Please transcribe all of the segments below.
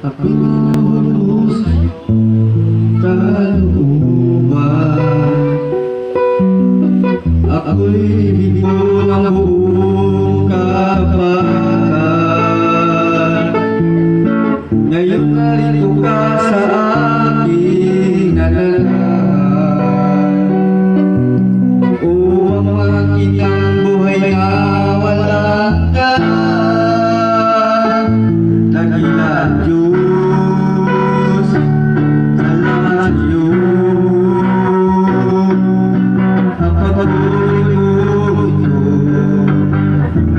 Ako'y minuro sa'yo kalooban. Ako'y bigo ng buong kapatan. Ngayon narito ka sa aking nalalaan. O ang makinang buhay na walang ka. Dakilang Diyos, salamat sa iyo. Ang pagpatuloy mo ito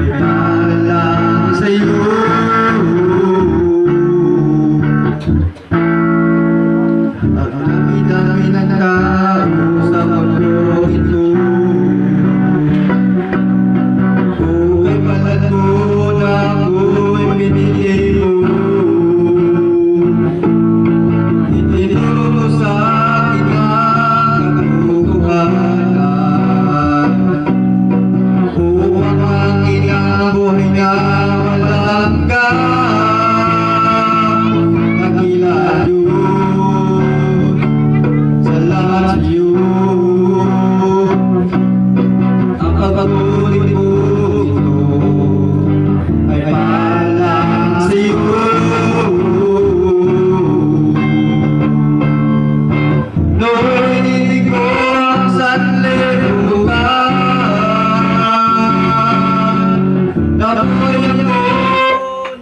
ay para lang sa iyo. At dami-dami ng tao sa mundo ito. Kung ay palad mo na ako'y pinili mo, itinuro mo sa akin ang katotohanan. Upang ang ilang buhay na walang ka. Dakilang Diyos, salamat sa iyo. Ang pagpatuloy mo ito ay para lang sa iyo. No'y nininig ko ang sanlibutan, nabuhayan mo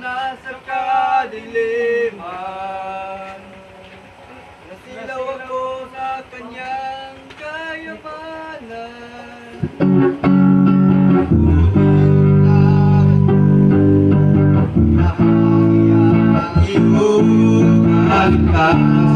nasa kadiliman. Nasilaw ako sa kanyang kayamanan. Iyong kaligtasan.